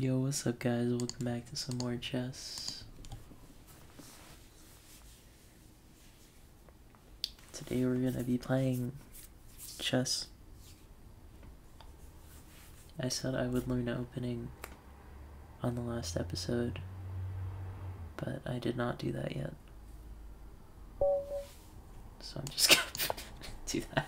Yo, what's up guys? Welcome back to some more chess. Today we're gonna be playing chess. I said I would learn opening on the last episode, but I did not do that yet. So I'm just gonna do that.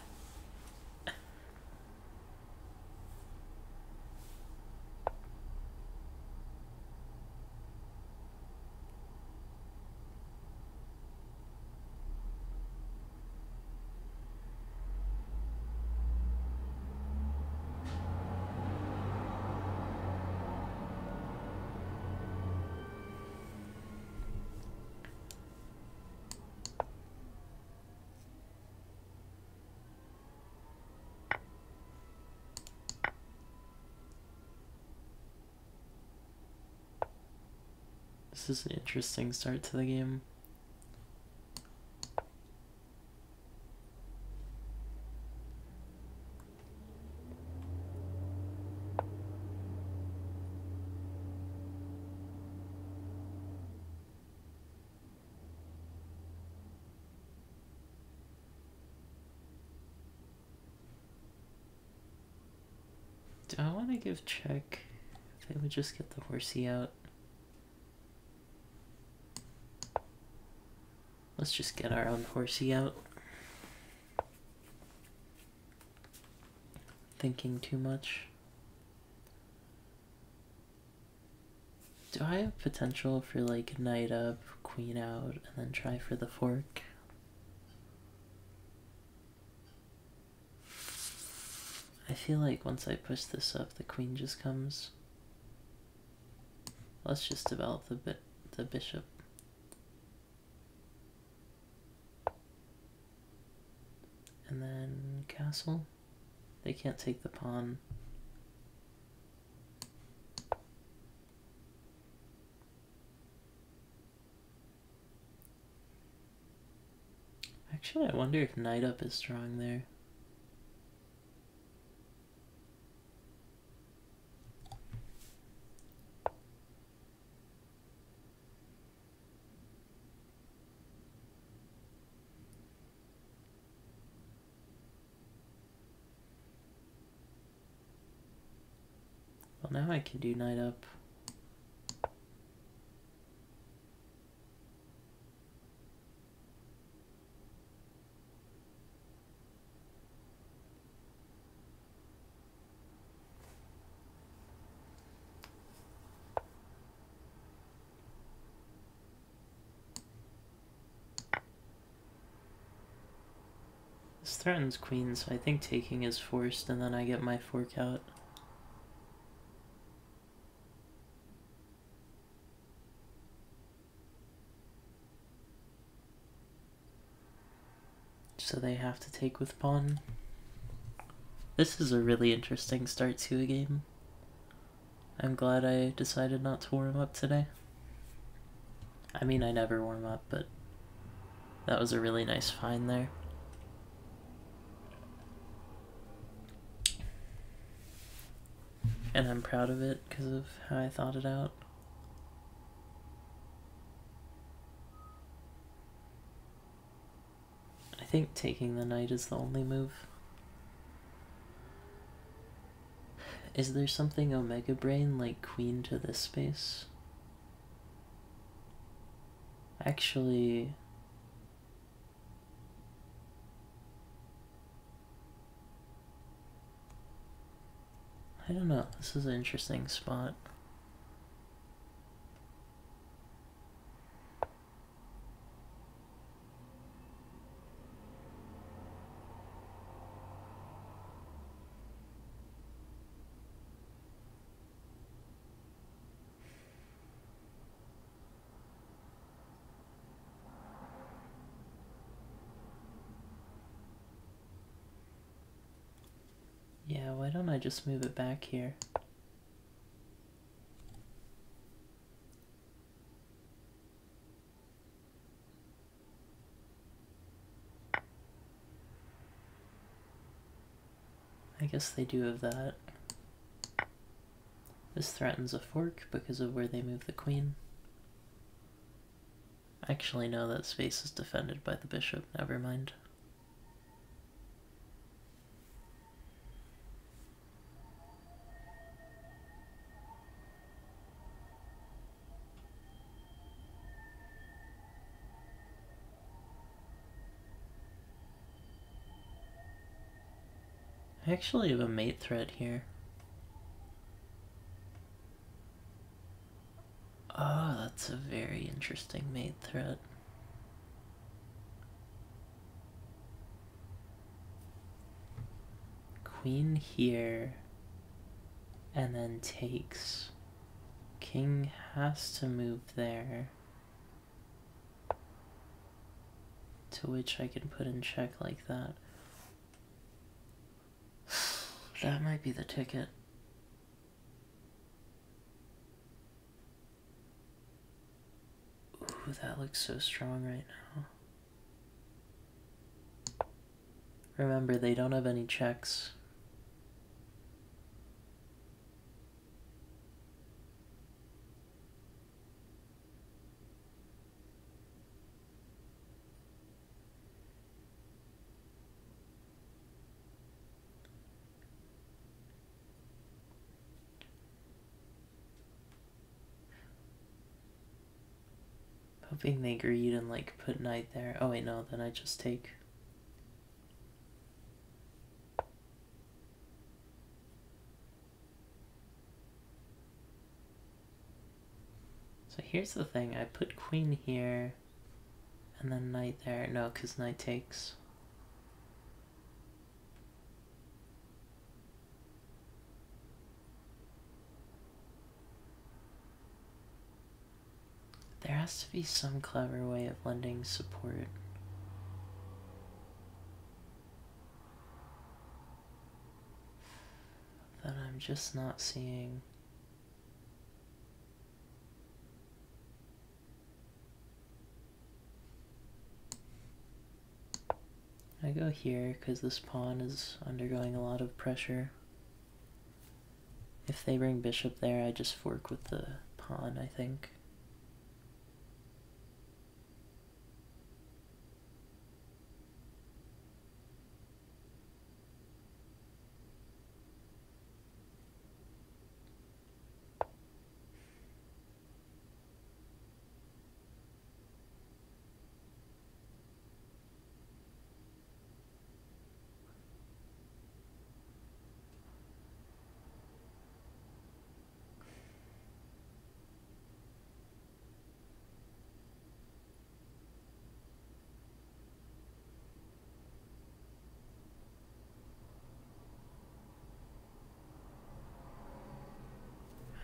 This is an interesting start to the game. Do I want to give check if I would just get the horsey out? Let's just get our own horsey out. Thinking too much. Do I have potential for like knight up, queen out, and then try for the fork? I feel like once I push this up, the queen just comes. Let's just develop the bishop. And then castle. They can't take the pawn. Actually, I wonder if knight up is strong there. Well, now I can do knight up. This threatens queen, so I think taking is forced, and then I get my fork out. So they have to take with pawn. This is a really interesting start to a game. I'm glad I decided not to warm up today. I mean, I never warm up, but that was a really nice find there. And I'm proud of it because of how I thought it out. I think taking the knight is the only move. Is there something Omega Brain like queen to this space? Actually, I don't know. This is an interesting spot. Yeah, why don't I just move it back here? I guess they do have that. This threatens a fork because of where they move the queen. Actually, no, that space is defended by the bishop. Never mind. I actually have a mate threat here. Oh, that's a very interesting mate threat. Queen here, and then takes. King has to move there. To which I can put in check like that. That might be the ticket. Ooh, that looks so strong right now. Remember, they don't have any checks. Hoping they greed and like put knight there. Oh wait, no, then I just take. So here's the thing, I put queen here and then knight there. No, because knight takes. There has to be some clever way of lending support. That I'm just not seeing. I go here because this pawn is undergoing a lot of pressure. If they bring bishop there, I just fork with the pawn, I think.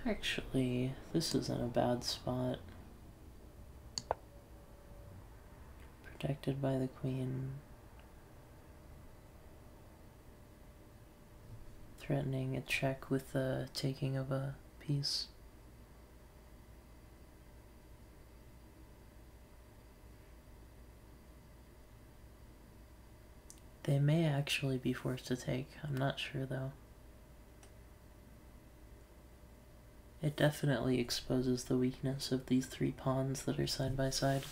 Actually, this isn't a bad spot. Protected by the queen. Threatening a check with the taking of a piece. They may actually be forced to take. I'm not sure though. It definitely exposes the weakness of these three pawns that are side by side.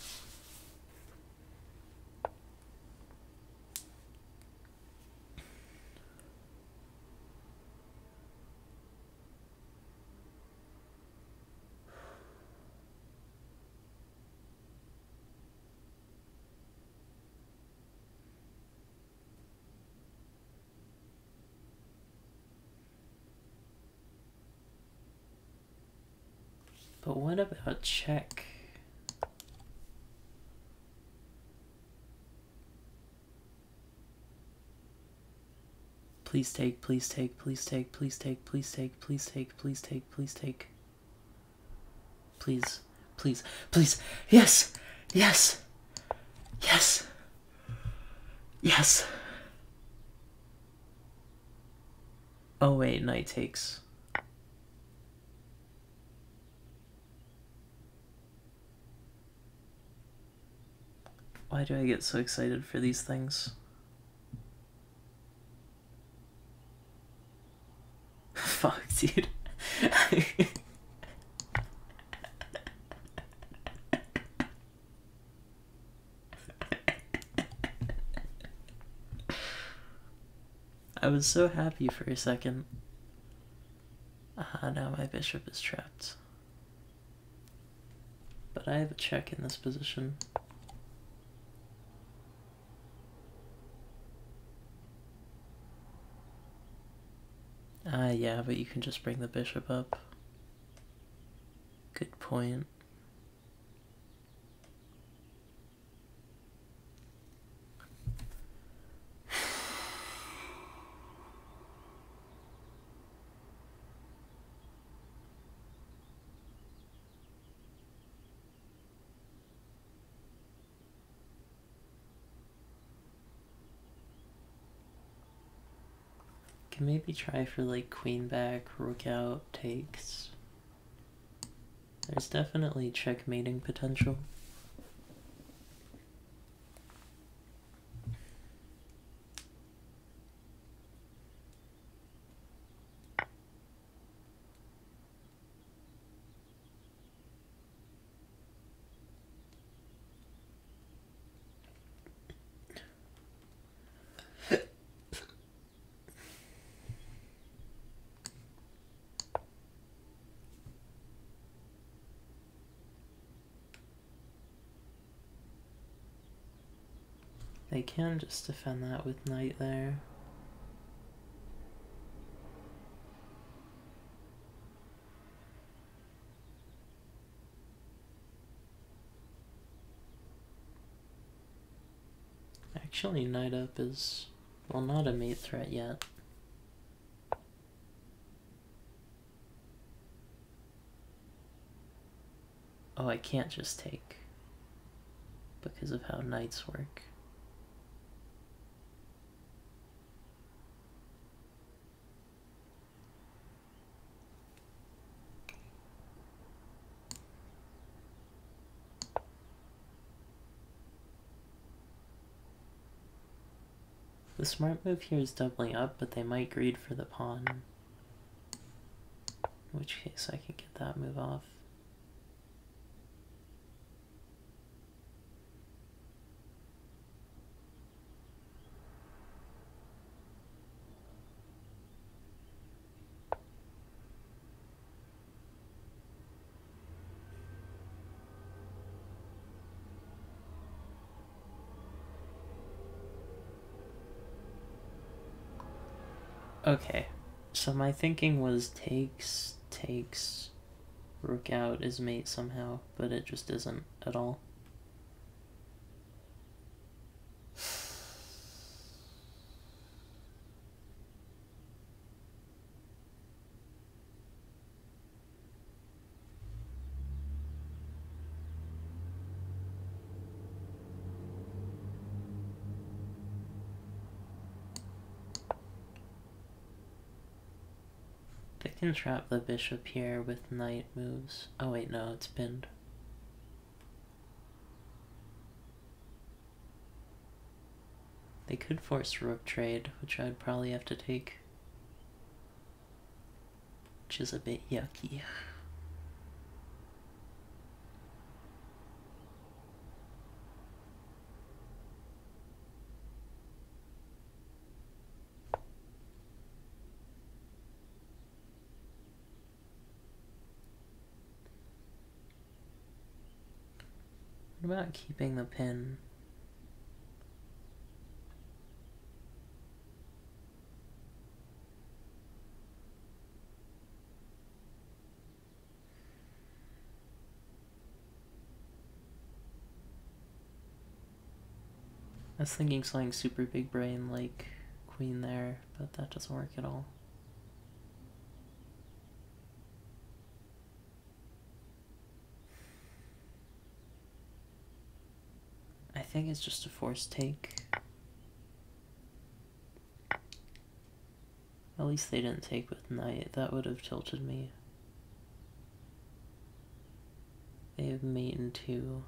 But what about check? Please take, please take, please take, please take, please take, please take, please take, please take. Please, please, please. Yes! Yes! Yes! Yes! Oh wait, knight takes. Why do I get so excited for these things? Fuck, dude. I was so happy for a second. Now my bishop is trapped. But I have a check in this position. Yeah, but you can just bring the bishop up. Good point. Can maybe try for like queen back, rook out, takes. There's definitely checkmating potential. They can just defend that with knight there. Actually, knight up is, well, not a mate threat yet. Oh, I can't just take because of how knights work. The smart move here is doubling up, but they might greed for the pawn. In which case I can get that move off. Okay, so my thinking was takes, rook out is mate somehow, but it just isn't at all. They can trap the bishop here with knight moves. Oh wait, no, it's pinned. They could force rook trade, which I'd probably have to take. Which is a bit yucky. What about keeping the pin? I was thinking something super big brain like queen there, but that doesn't work at all. I think it's just a forced take. At least they didn't take with knight. That would have tilted me. They have mate in 2.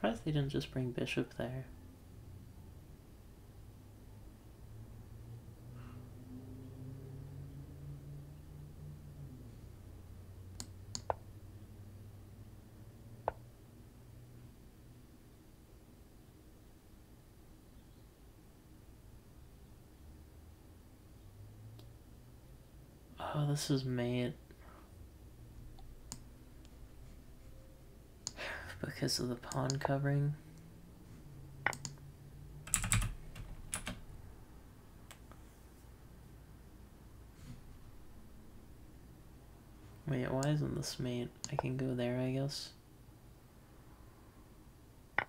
surprised they didn't just bring bishop there. Oh, this is mate. Because of the pawn covering. Wait, why isn't this mate? I can go there, I guess. I'm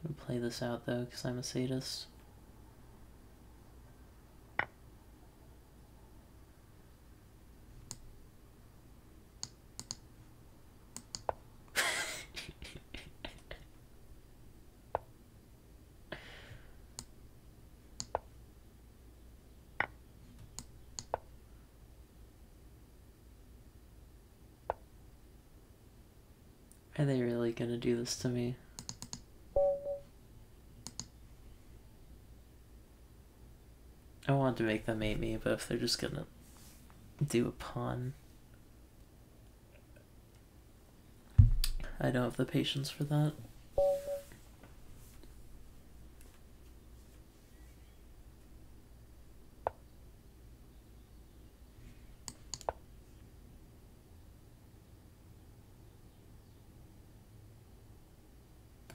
gonna play this out though, because I'm a sadist. Are they really gonna do this to me? I want to make them mate me, but if they're just gonna do a pawn, I don't have the patience for that.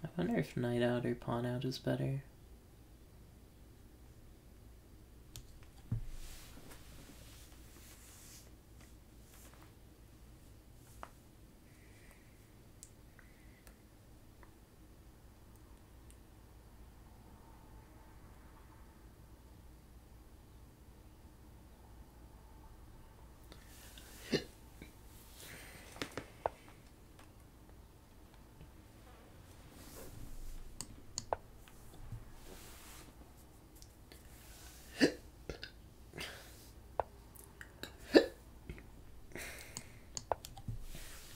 I wonder if knight out or pawn out is better.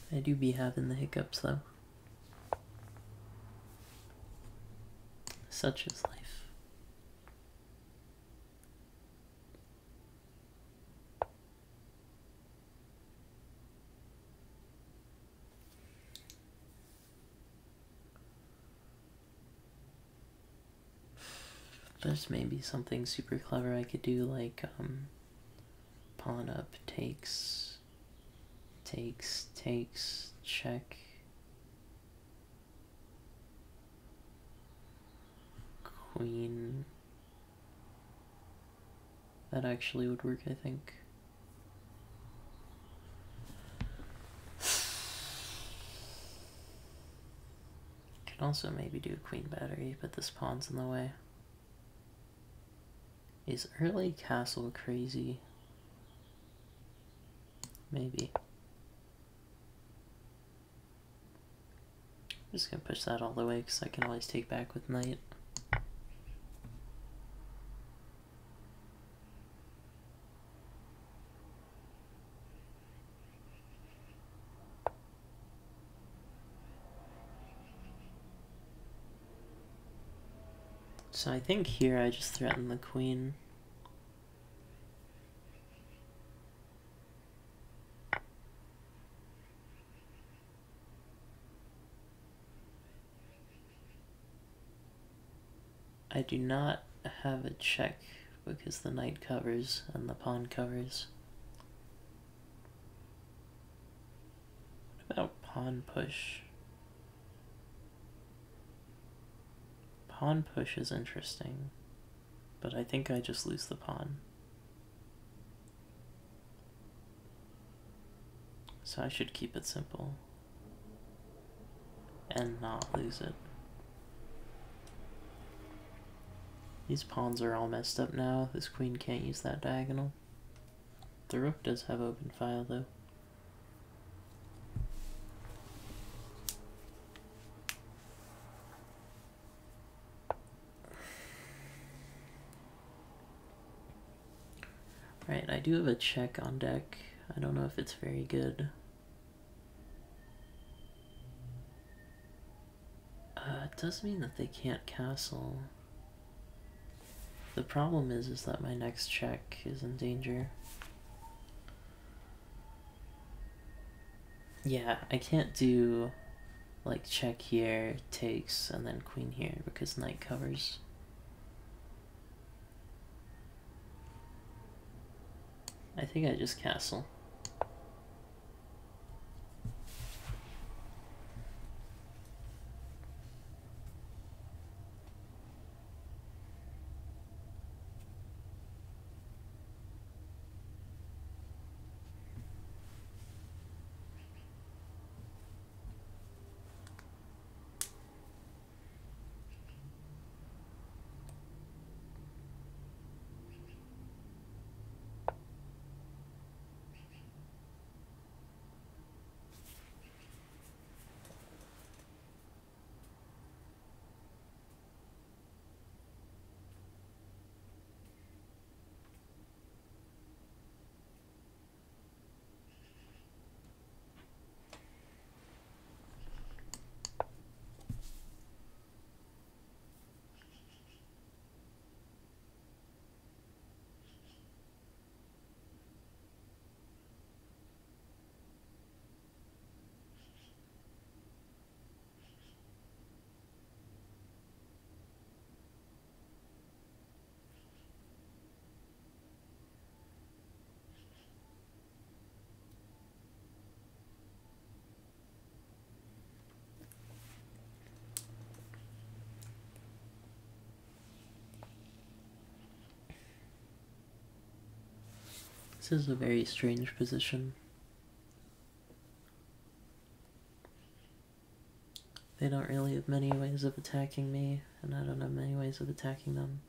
I do be having the hiccups though. Such is life. There's maybe something super clever I could do, like pawn up takes, check, queen. That actually would work, I think. Could also maybe do a queen battery, but this pawn's in the way. Is early castle crazy? Maybe. I'm just gonna push that all the way because I can always take back with knight. So I think here I just threaten the queen. I do not have a check because the knight covers and the pawn covers. What about pawn push? Pawn push is interesting, but I think I just lose the pawn. So I should keep it simple and not lose it. These pawns are all messed up now. This queen can't use that diagonal. The rook does have open file though. Right, I do have a check on deck. I don't know if it's very good. It does mean that they can't castle. The problem is that my next check is in danger. Yeah, I can't do like check here, takes, and then queen here because knight covers. I think I just castle. This is a very strange position. They don't really have many ways of attacking me, and I don't have many ways of attacking them.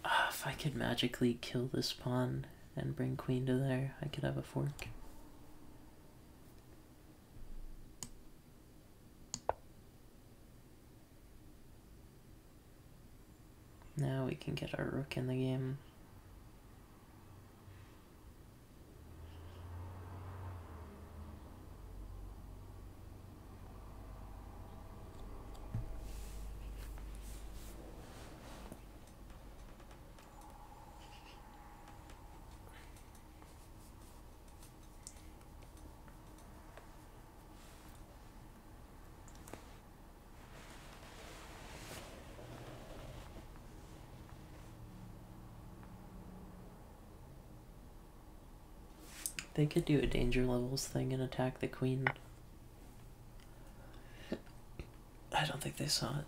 If I could magically kill this pawn and bring queen to there, I could have a fork. Now we can get our rook in the game. They could do a danger levels thing and attack the queen. I don't think they saw it.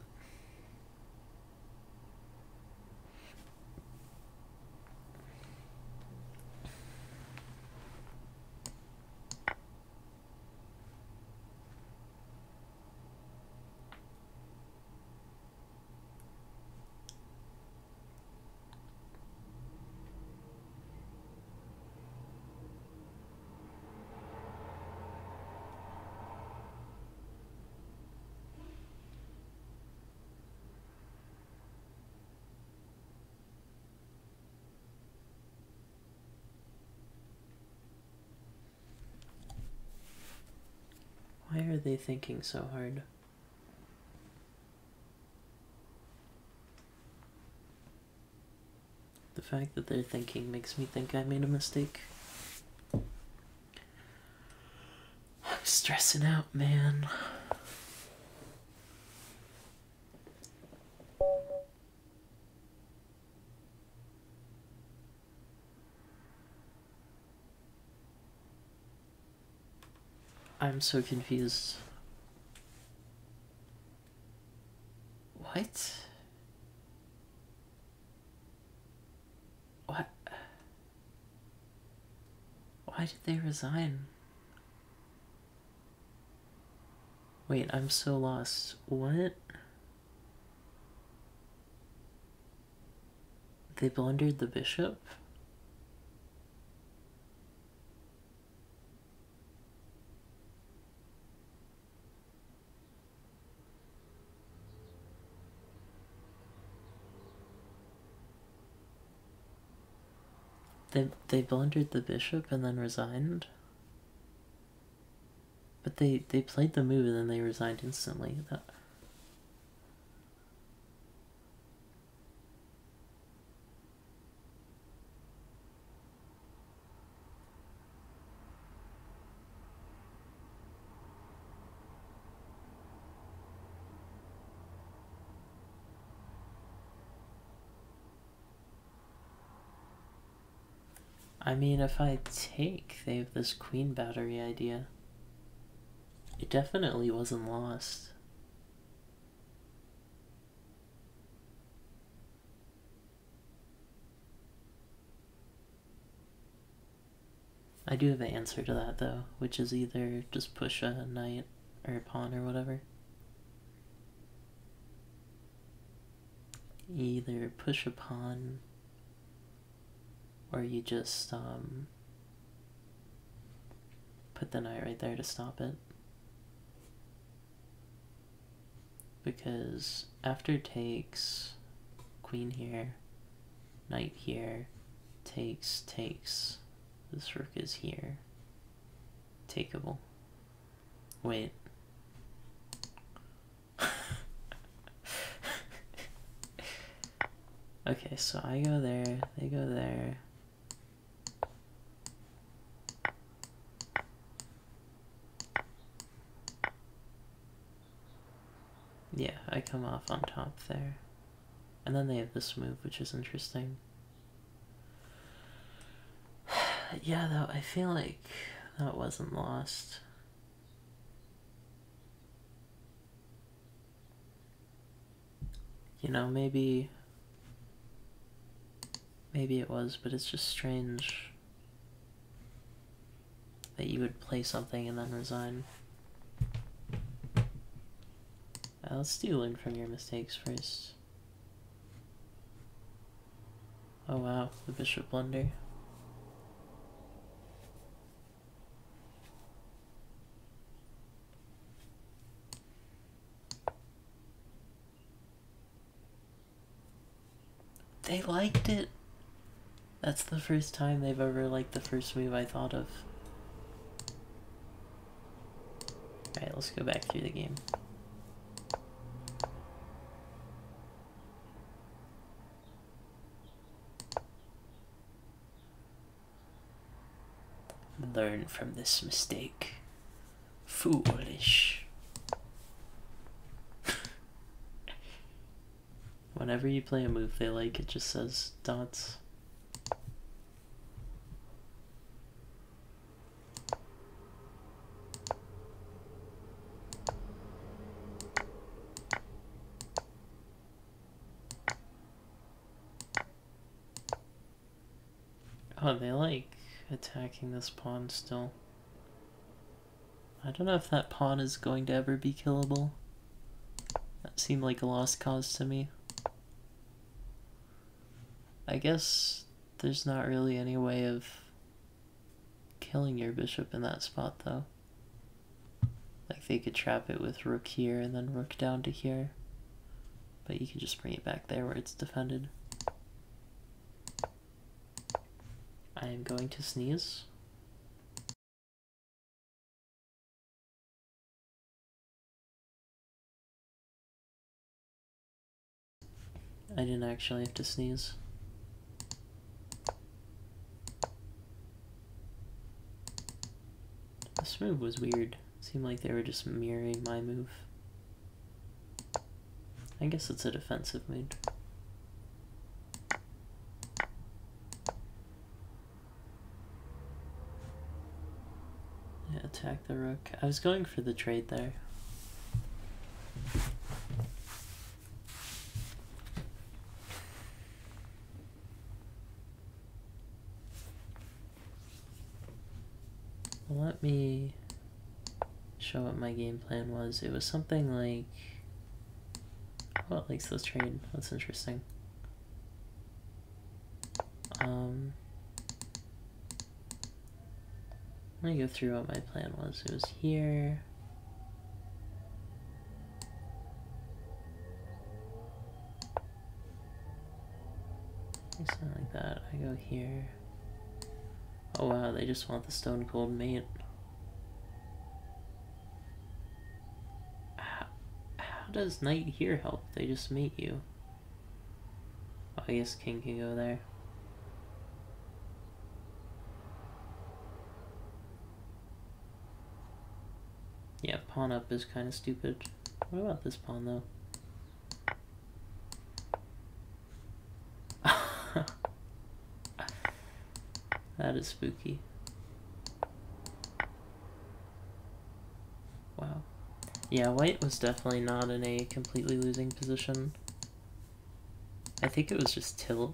Why are they thinking so hard? The fact that they're thinking makes me think I made a mistake. I'm stressing out, man. I'm so confused. What? What? Why did they resign? Wait, I'm so lost. What? They blundered the bishop? They blundered the bishop and then resigned? But they played the move and then they resigned instantly. I mean, if I take, they have this queen battery idea. It definitely wasn't lost. I do have an answer to that though, which is either just push a knight or a pawn or whatever. Either push a pawn or you just put the knight right there to stop it. Because after takes, queen here, knight here, takes, this rook is here. Takeable. Wait. Okay, so I go there, they go there. Yeah, I come off on top there. And then they have this move, which is interesting. Yeah, though, I feel like that wasn't lost. You know, maybe it was, but it's just strange that you would play something and then resign. Let's do learn from your mistakes first. Oh wow, the bishop blunder. They liked it. That's the first time they've ever liked the first move I thought of. Alright, let's go back through the game. Learn from this mistake. Foolish. Whenever you play a move they like, it just says dots. Oh, they like attacking this pawn still. I don't know if that pawn is going to ever be killable. That seemed like a lost cause to me. I guess there's not really any way of killing your bishop in that spot though. Like they could trap it with rook here and then rook down to here. But you could just bring it back there where it's defended. I am going to sneeze. I didn't actually have to sneeze. This move was weird. It seemed like they were just mirroring my move. I guess it's a defensive move. Yeah, attack the rook. I was going for the trade there. Let me show what my game plan was. It was something like... Oh, it likes this trade. That's interesting. Let me go through what my plan was. It was here. Something like that. I go here. Oh wow, they just want the stone cold mate. How does knight here help? They just mate you. Oh, I guess king can go there. Yeah, pawn up is kind of stupid. What about this pawn though? That is spooky. Wow. Yeah, white was definitely not in a completely losing position. I think it was just tilt.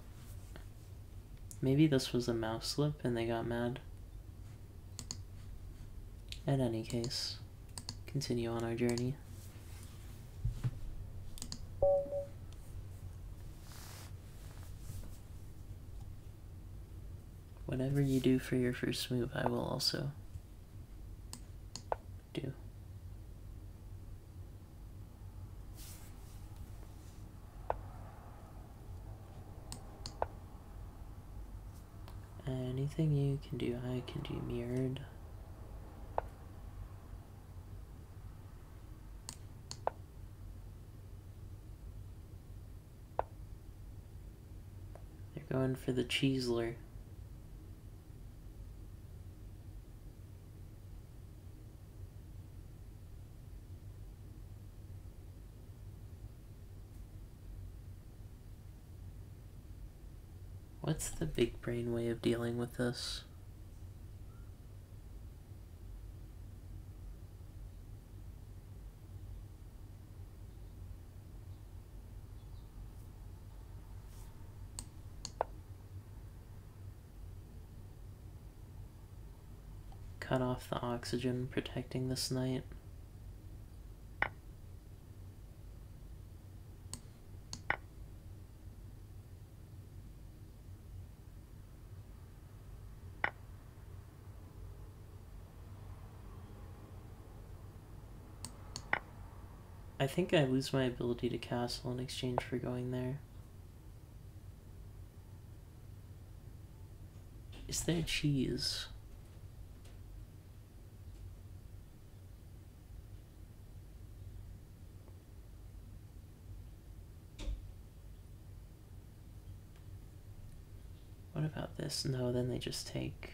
Maybe this was a mouse slip and they got mad. In any case, continue on our journey. Whatever you do for your first move, I will also do. Anything you can do, I can do mirrored. They're going for the Cheeseler. What's the big brain way of dealing with this? Cut off the oxygen protecting this knight. I think I lose my ability to castle in exchange for going there. Is there cheese? What about this? No, then they just take.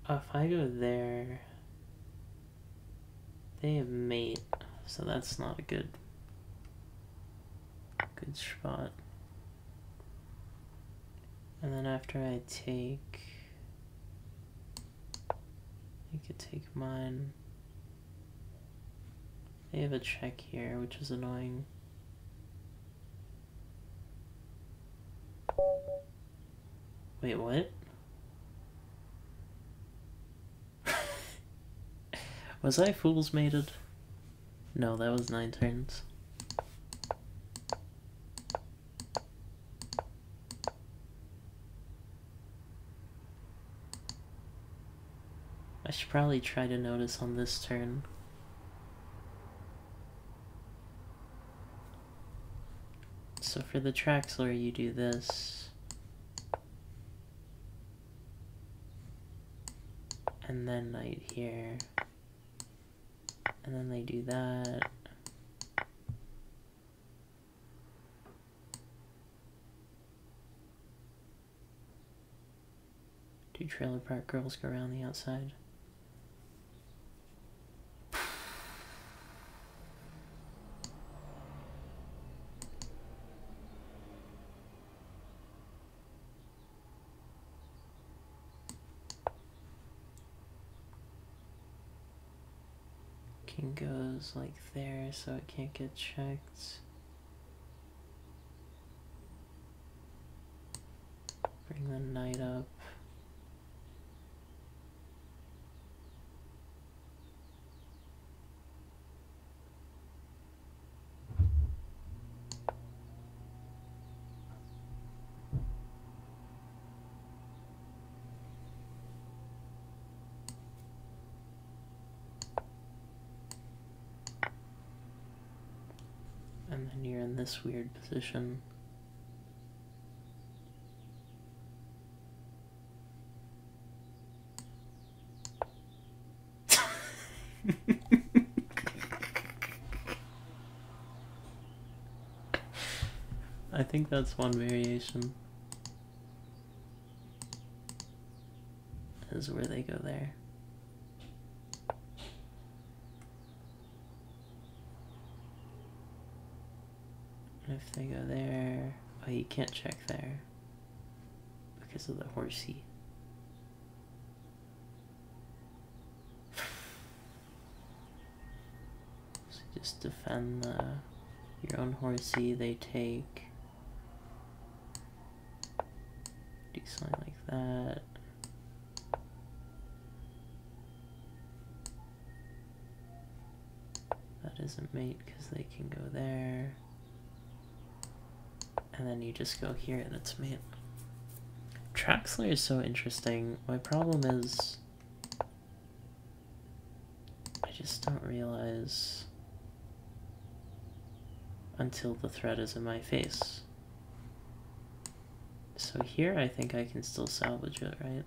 If I go there, they have mate, so that's not a good spot. And then after I take, I could take mine. They have a check here, which is annoying. Wait, what? Was I fool's mated? No, that was 9 turns. I should probably try to notice on this turn. So for the Traxler, you do this. And then knight here. And then they do that. Do Trailer Park Girls go around the outside? King goes like there, so it can't get checked. Bring the knight up. And then you're in this weird position. think that's one variation. Is where they go there. And if they go there, oh, you can't check there because of the horsey. So just defend your own horsey. They take. Do something like that. That isn't mate because they can go there. And then you just go here and it's mate. Traxler is so interesting. My problem is I just don't realize until the threat is in my face. So here I think I can still salvage it, right?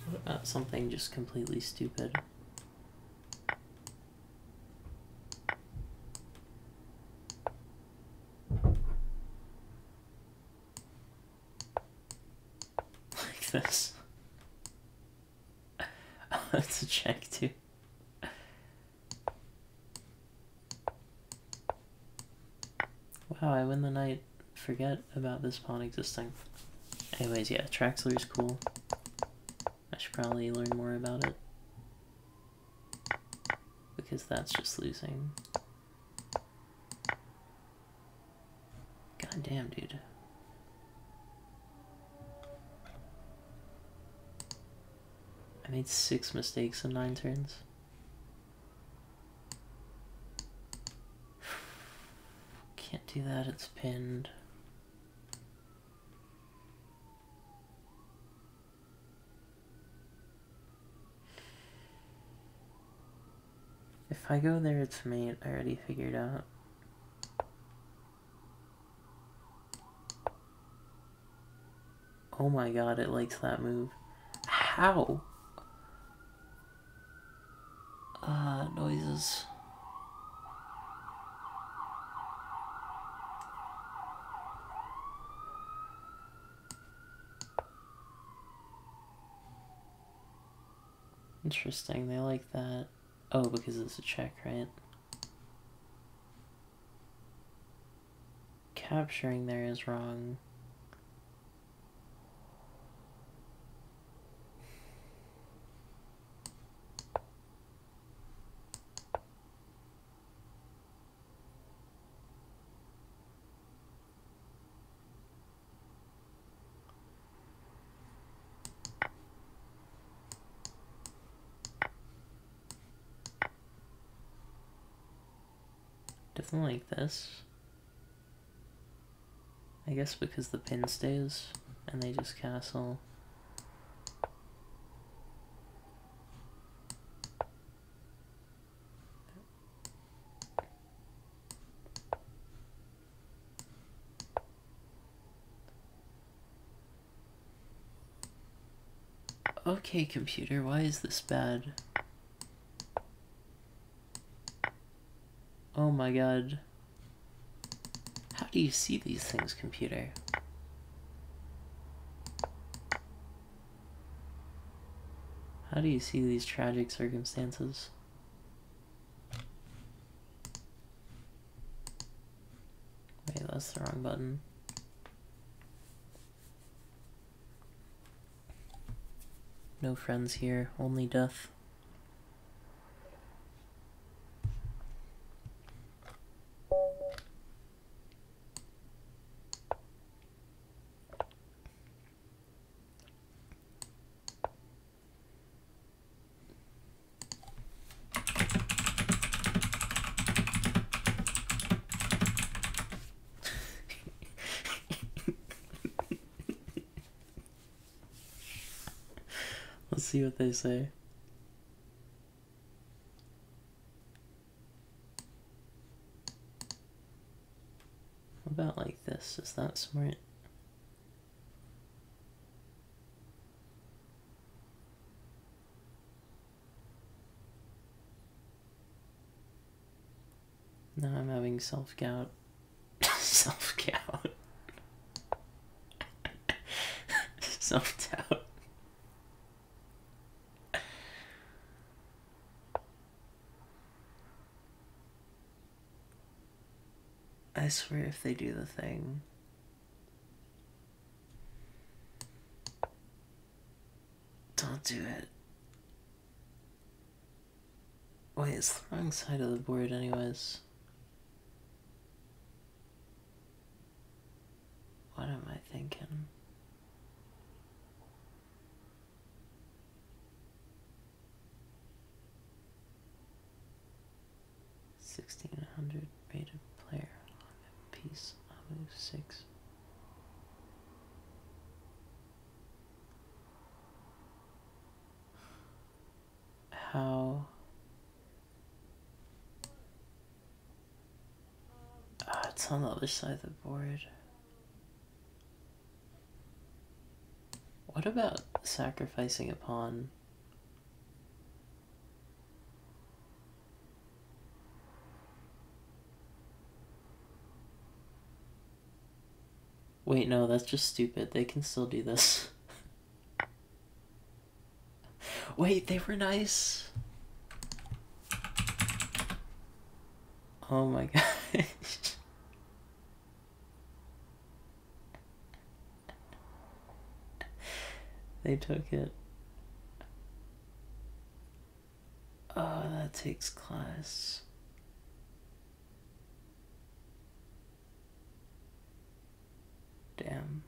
What about something just completely stupid? Like this. Oh, it's a check too. Wow, I win the knight. Forget about this pawn existing. Anyways, yeah, Traxler's cool. I should probably learn more about it. Because that's just losing. God damn, dude. I made 6 mistakes in 9 turns. Can't do that, it's pinned. If I go there, it's mate. I already figured out. Oh my god, it likes that move. How? Noises. Interesting, they like that. Oh, because it's a check, right? Capturing there is wrong. Doesn't like this. I guess because the pin stays and they just castle. Okay, computer, why is this bad? Oh my god. How do you see these things, computer? How do you see these tragic circumstances? Wait, that's the wrong button. No friends here, only death. Let's see what they say. What about like this? Is that smart? Now I'm having self-doubt. Self-doubt. Self-doubt. I swear if they do the thing. Don't do it. Wait, it's the wrong side of the board anyways. What am I thinking? $1,600 rated player on a piece of 6. How? Ah, it's on the other side of the board. What about sacrificing a pawn? Wait, no, that's just stupid. They can still do this. Wait, they were nice. Oh my gosh. They took it. Oh, that takes class. Damn.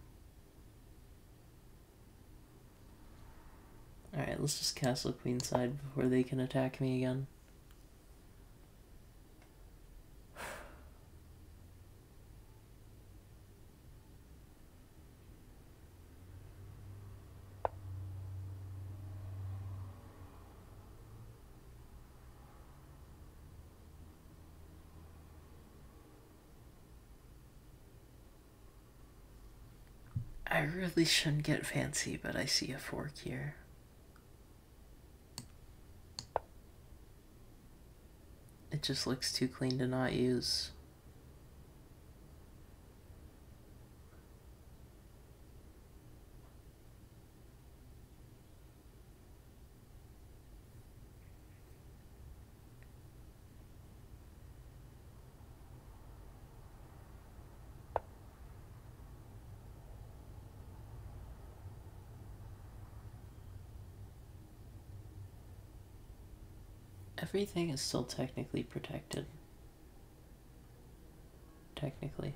Alright, let's just castle queenside before they can attack me again. I really shouldn't get fancy, but I see a fork here. It just looks too clean to not use. Everything is still technically protected. Technically.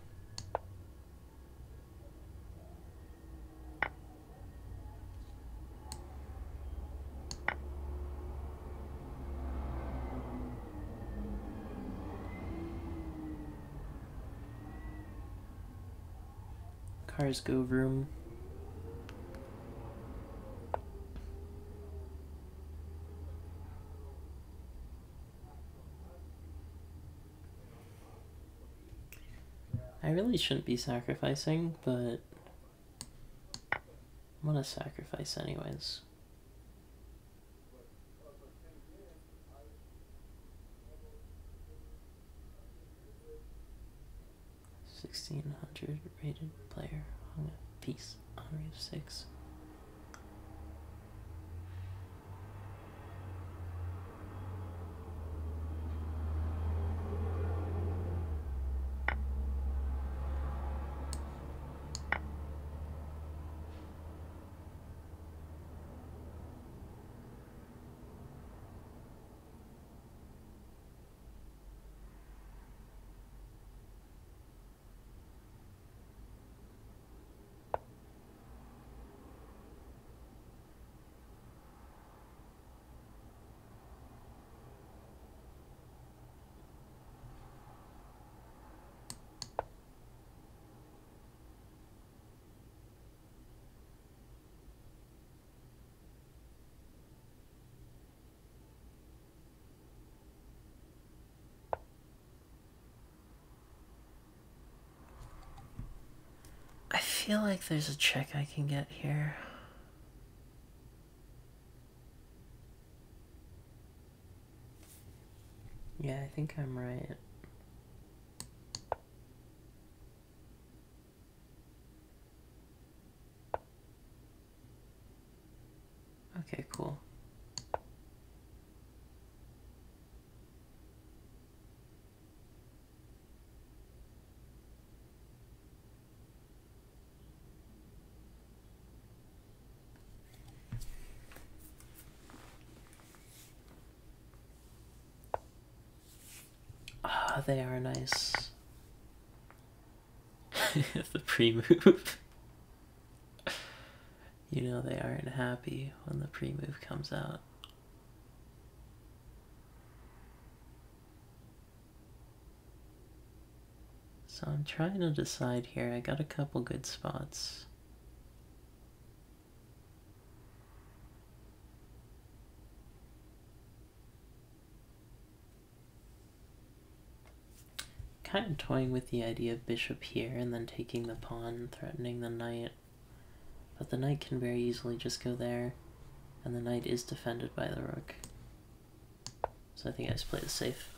Cars go vroom. I really shouldn't be sacrificing, but I'm gonna sacrifice anyways. $1,600 rated player on a piece on Reef 6. feel like there's a check I can get here. Yeah, I think I'm right. Okay, cool. Ah, they are nice. The pre-move. You know they aren't happy when the pre-move comes out. So I'm trying to decide here. I got a couple good spots. Kind of toying with the idea of bishop here and then taking the pawn, threatening the knight. But the knight can very easily just go there, and the knight is defended by the rook. So I think I just play it safe.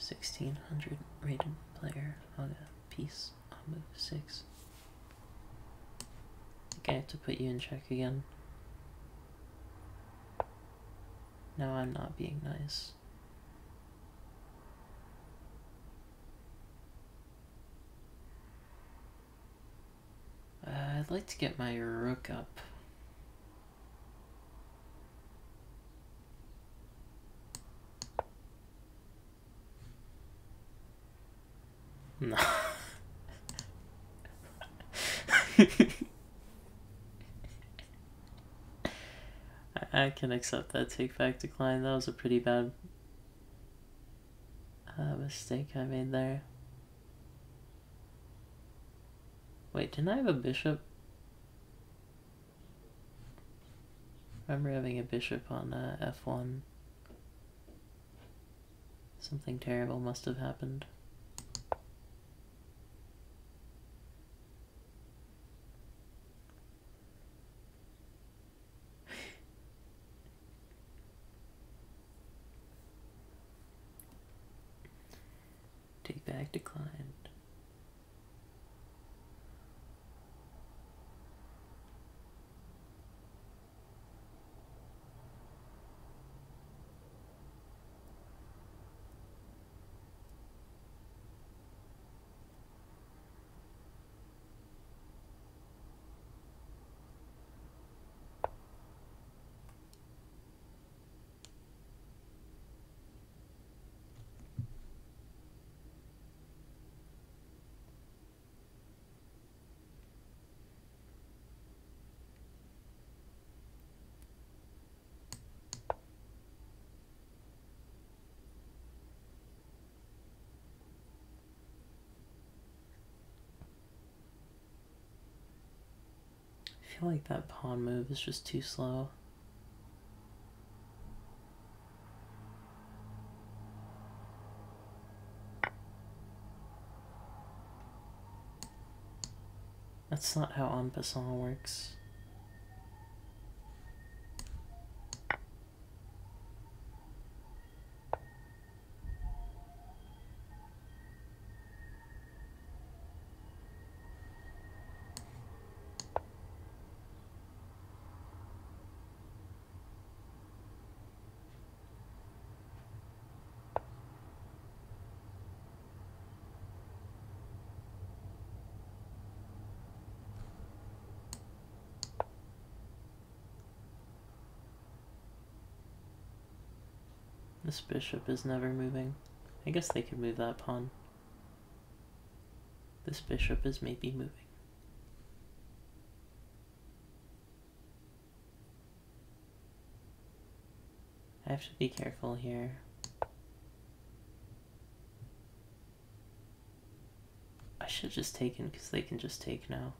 1600 rated player on a piece on move 6. I think I have to put you in check again. Now I'm not being nice. I'd like to get my rook up. No. I can accept that take back decline. That was a pretty bad mistake I made there. Wait, didn't I have a bishop? I remember having a bishop on f1. Something terrible must have happened. Take back declined. I feel like that pawn move is just too slow. That's not how en passant works. This bishop is never moving. I guess they could move that pawn. This bishop is maybe moving. have to be careful here. I should have just taken, because they can just take now.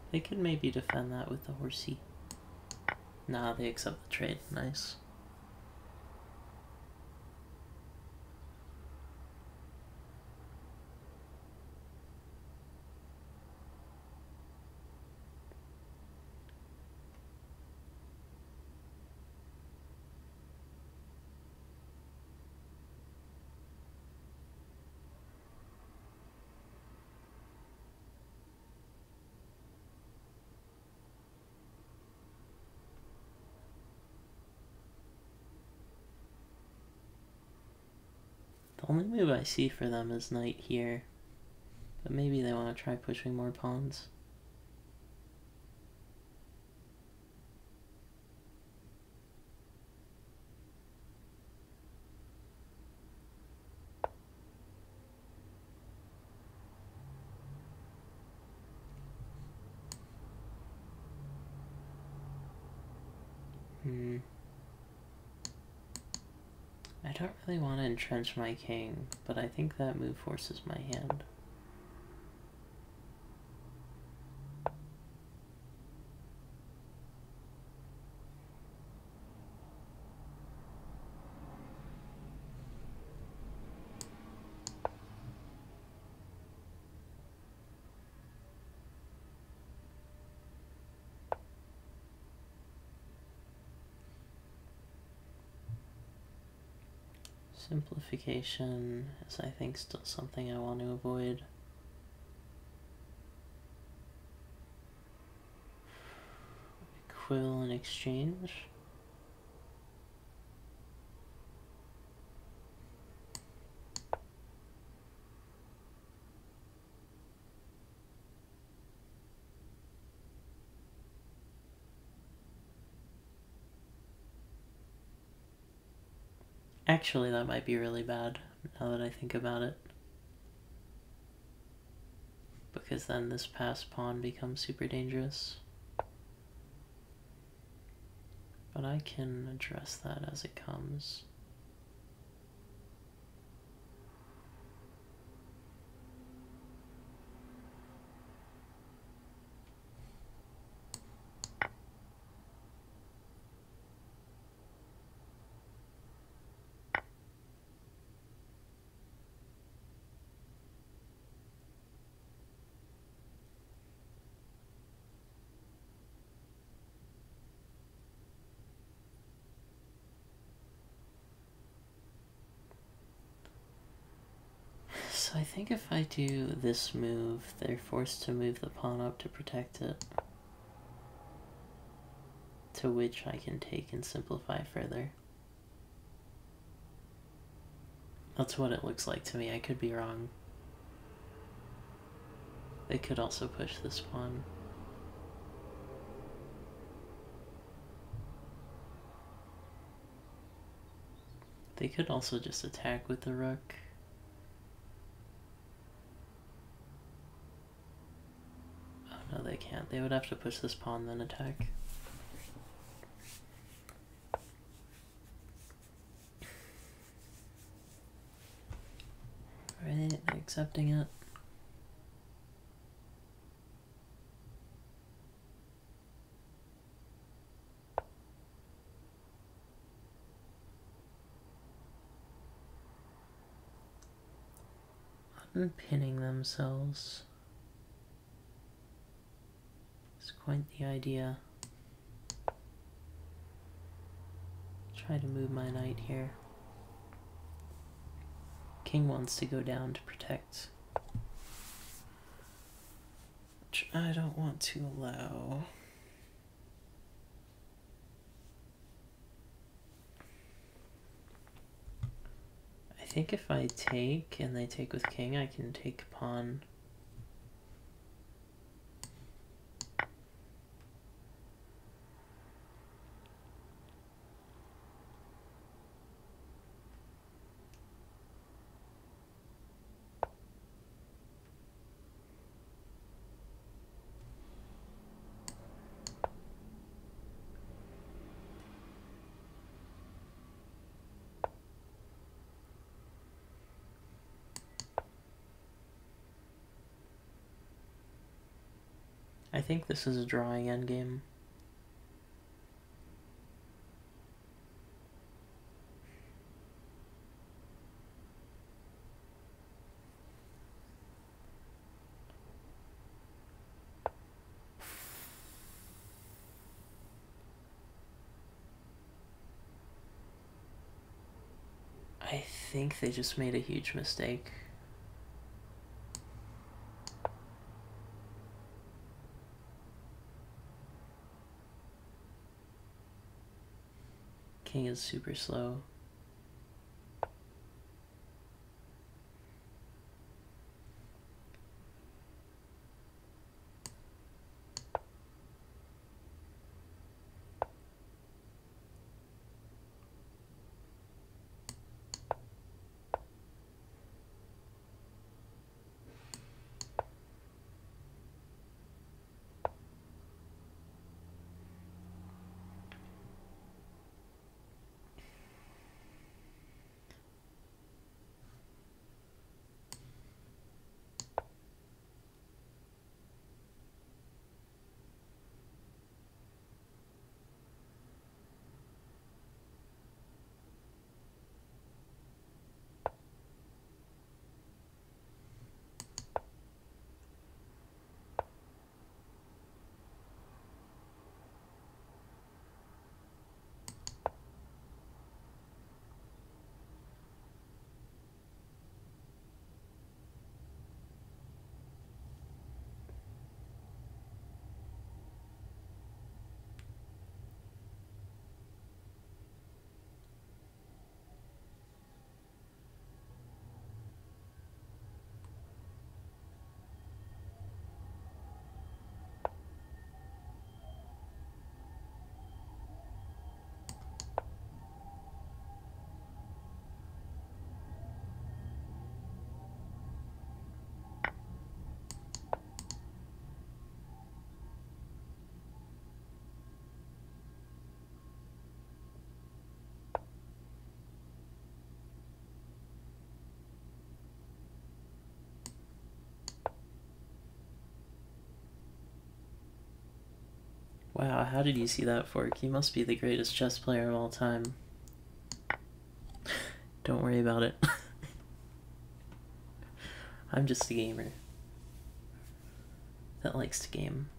They could maybe defend that with the horsey. Nah, they accept the trade. Nice. The only move I see for them is knight here. But maybe they want to try pushing more pawns. I don't really want to entrench my king, but I think that move forces my hand. Simplification is, I think, still something I want to avoid. Quill in exchange. Actually, that might be really bad, now that I think about it. Because then this passed pawn becomes super dangerous. But I can address that as it comes. So I think if I do this move, they're forced to move the pawn up to protect it. To which I can take and simplify further. That's what it looks like to me. I could be wrong. They could also push this pawn. They could also just attack with the rook. Oh no, they can't. They would have to push this pawn, then attack. Right, accepting it. Unpinning themselves. quite the idea. Try to move my knight here. King wants to go down to protect, which I don't want to allow. I think if I take and they take with king, I can take pawn. I think this is a drawing endgame. I think they just made a huge mistake. King is super slow. Wow, how did you see that fork? You must be the greatest chess player of all time. Don't worry about it. I'm just a gamer that likes to game.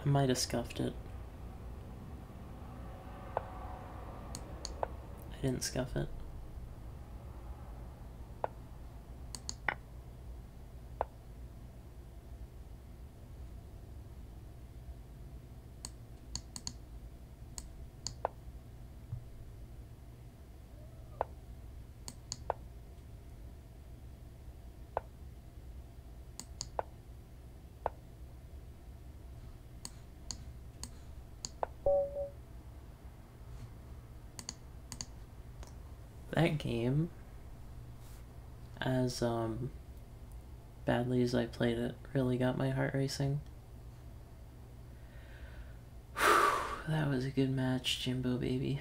I might have scuffed it. I didn't scuff it. That game, as badly as I played it, really got my heart racing. Whew, that was a good match, Jimbo baby.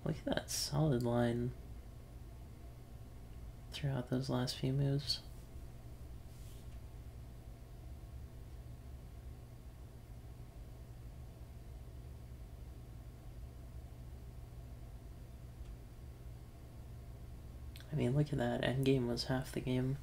Look at that solid line throughout those last few moves. I mean, look at that. Endgame was half the game.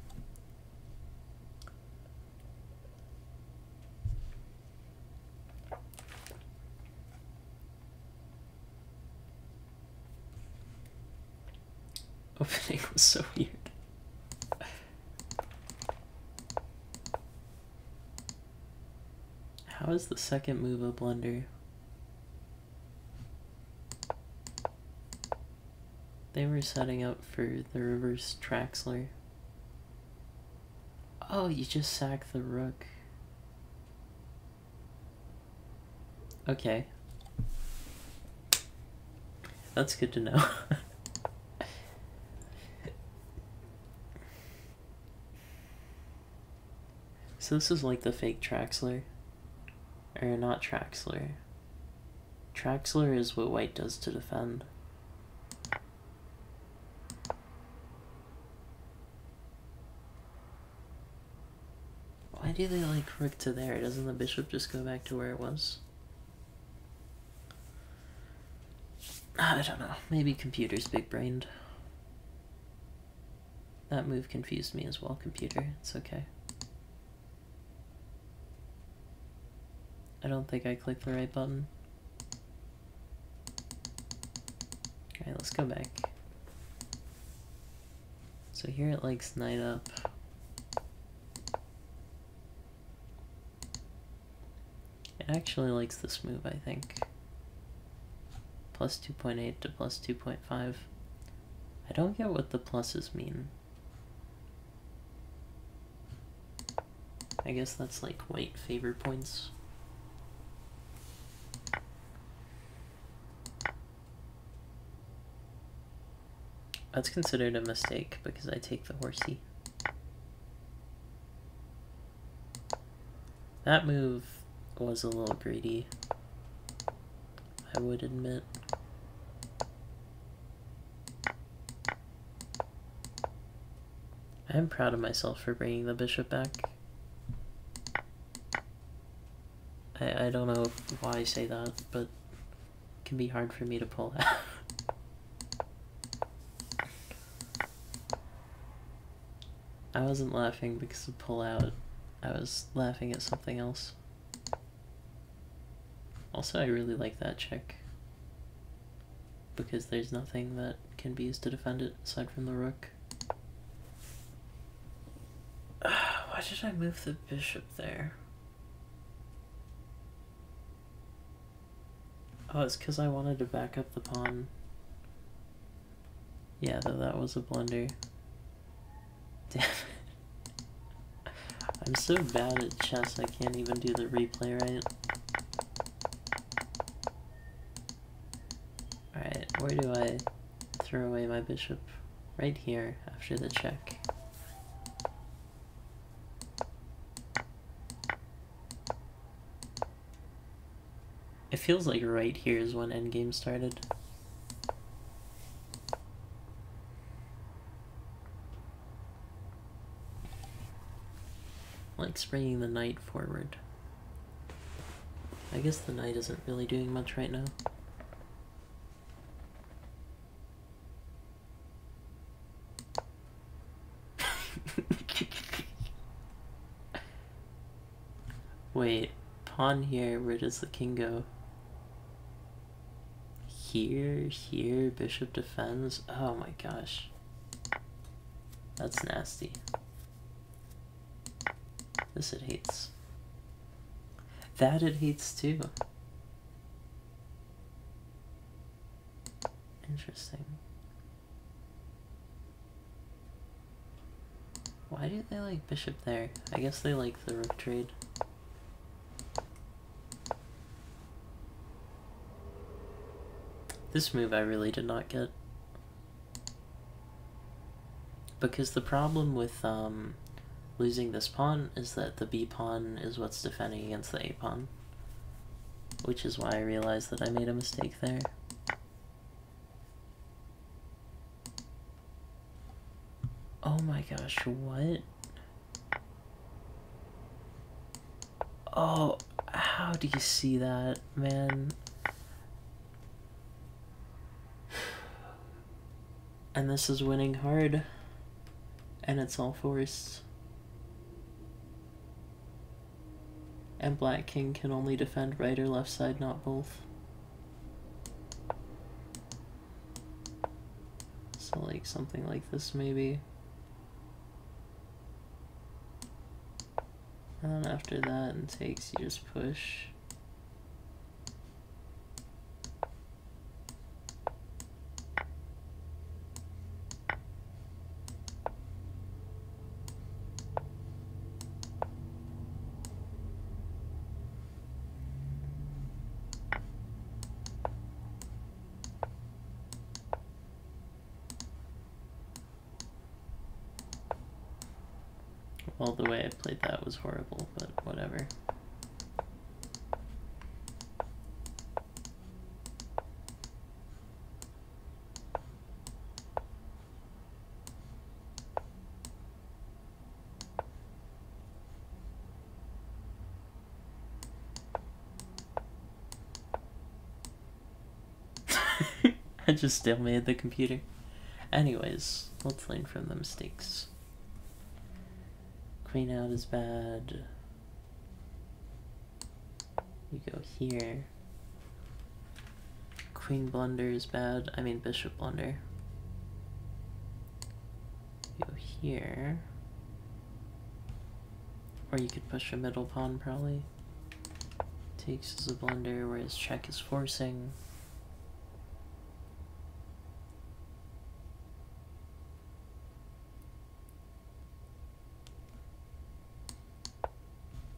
Opening was so weird. How is the second move a blunder? They were setting up for the reverse Traxler. Oh, you just sack the rook. Okay. That's good to know. So this is like the fake Traxler. Or not Traxler. Traxler is what white does to defend. Why do they like rook to there? Doesn't the bishop just go back to where it was? I don't know. Maybe computer's big-brained. That move confused me as well, computer. It's okay. I don't think I clicked the right button. Alright, let's go back. So here it likes knight up. It actually likes this move, I think. Plus 2.8 to plus 2.5. I don't get what the pluses mean. I guess that's like white favor points. That's considered a mistake because I take the horsey. That move was a little greedy, I would admit. I am proud of myself for bringing the bishop back. I don't know why I say that, but it can be hard for me to pull out. I wasn't laughing because of pull out. I was laughing at something else. Also, I really like that check. Because there's nothing that can be used to defend it aside from the rook. Why did I move the bishop there? Oh, it's because I wanted to back up the pawn. Yeah, though that was a blunder. Damn it. I'm so bad at chess I can't even do the replay right. Alright, where do I throw away my bishop? Right here, after the check. It feels like right here is when endgame started. Like springing the knight forward. I guess the knight isn't really doing much right now. Wait, pawn here, where does the king go? Here, bishop defends. Oh my gosh. That's nasty. This it hates. That it hates too. Interesting. Why do they like bishop there? I guess they like the rook trade. This move I really did not get. Because the problem with losing this pawn is that the b pawn is what's defending against the a pawn. Which is why I realized that I made a mistake there. Oh my gosh, what? Oh, how do you see that, man? And this is winning hard. And it's all forced. And black king can only defend right or left side, not both. So like something like this maybe. And then after that and takes, you just push. Well, the way I played that was horrible, but whatever. I just stalemated the computer. Anyways, let's learn from the mistakes. Queen out is bad. You go here. Queen blunder is bad. I mean bishop blunder. You go here. Or you could push a middle pawn probably. Takes is a blunder, whereas check is forcing.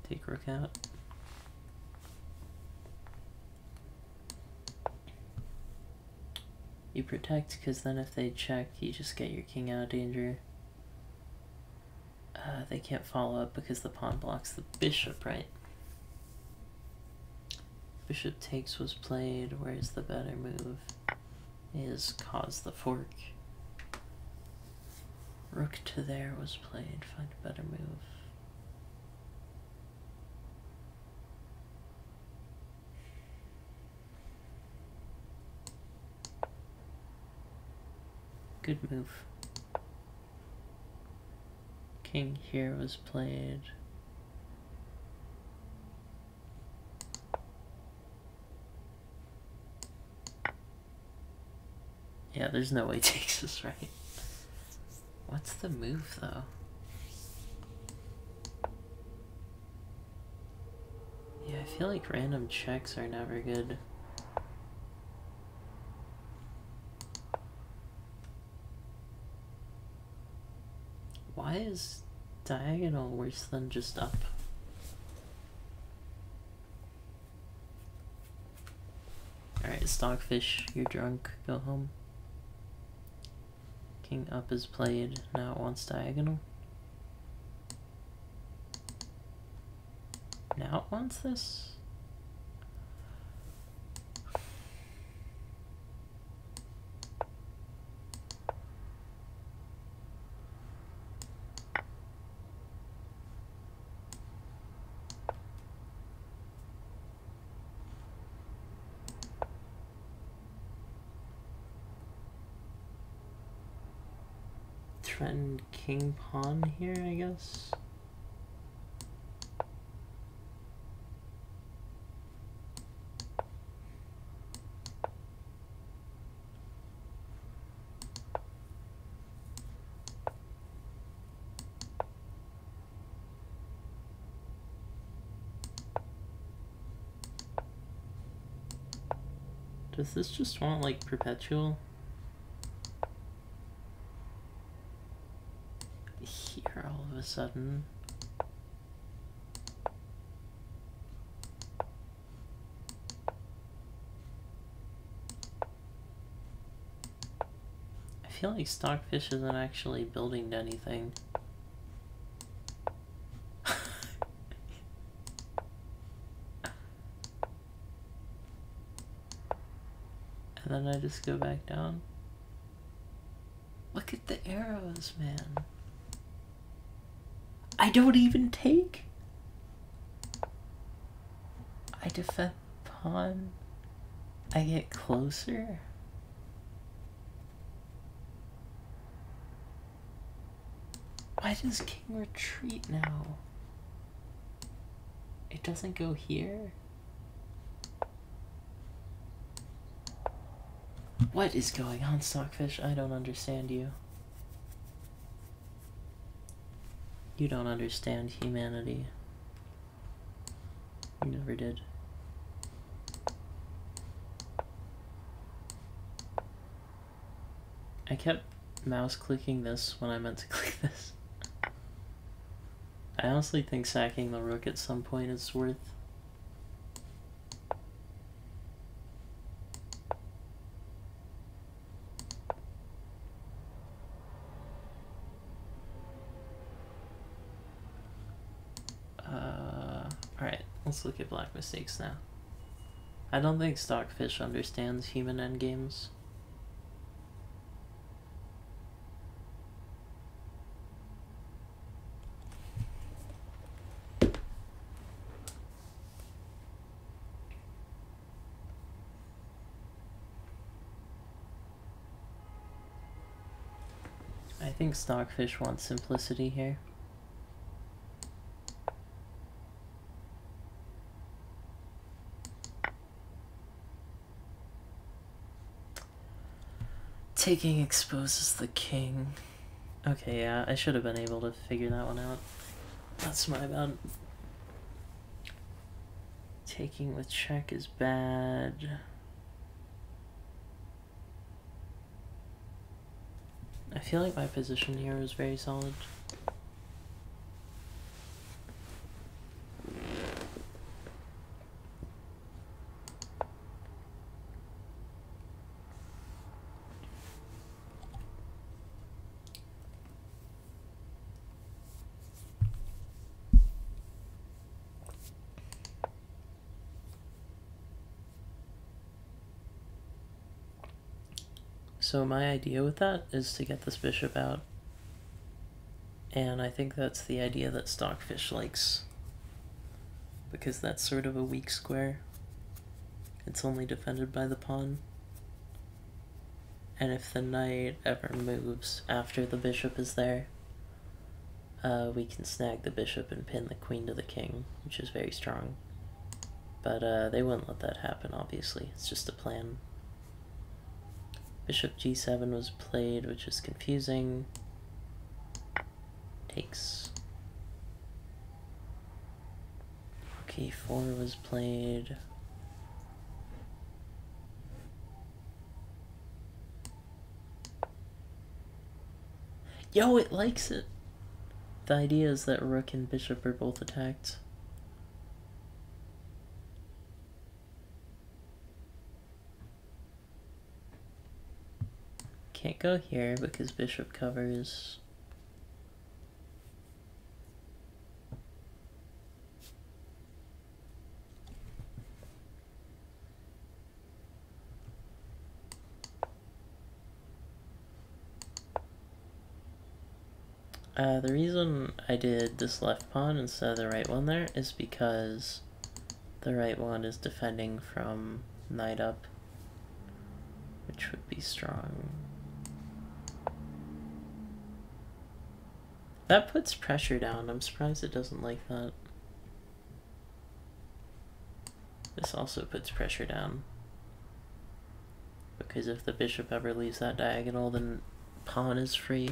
Take rook out. You protect, because then if they check, you just get your king out of danger. They can't follow up because the pawn blocks the bishop, right? Bishop takes was played, whereas the better move is cause the fork. Rook to there was played, find a better move. Good move. King here was played. Yeah, there's no way takes this right. What's the move though? Yeah, I feel like random checks are never good. Why is diagonal worse than just up? Alright, Stockfish, you're drunk, go home. King up is played, now it wants diagonal. Now it wants this? Threatened king pawn here, I guess. Does this just want like perpetual? Here all sudden. I feel like Stockfish isn't actually building to anything. And then I just go back down. Look at the arrows, man. I don't even take. I defend pawn. I get closer. Why does king retreat now? It doesn't go here? What is going on, Stockfish? I don't understand you. You don't understand humanity. You never did. I kept mouse clicking this when I meant to click this. I honestly think sacking the rook at some point is worth. Alright, let's look at black mistakes now. I don't think Stockfish understands human endgames. I think Stockfish wants simplicity here. Taking exposes the king. Okay, yeah, I should have been able to figure that one out. That's my bad. Taking with check is bad. I feel like my position here is very solid. So my idea with that is to get this bishop out. And I think that's the idea that Stockfish likes. Because that's sort of a weak square. It's only defended by the pawn. And if the knight ever moves after the bishop is there, we can snag the bishop and pin the queen to the king, which is very strong. But they wouldn't let that happen, obviously. It's just a plan. Bishop g7 was played, which is confusing. Takes. Rook e4 was played. Yo, it likes it! The idea is that rook and bishop are both attacked. Can't go here because bishop covers. The reason I did this left pawn instead of the right one there is because the right one is defending from knight up, which would be strong. That puts pressure down. I'm surprised it doesn't like that. This also puts pressure down. Because if the bishop ever leaves that diagonal, then pawn is free.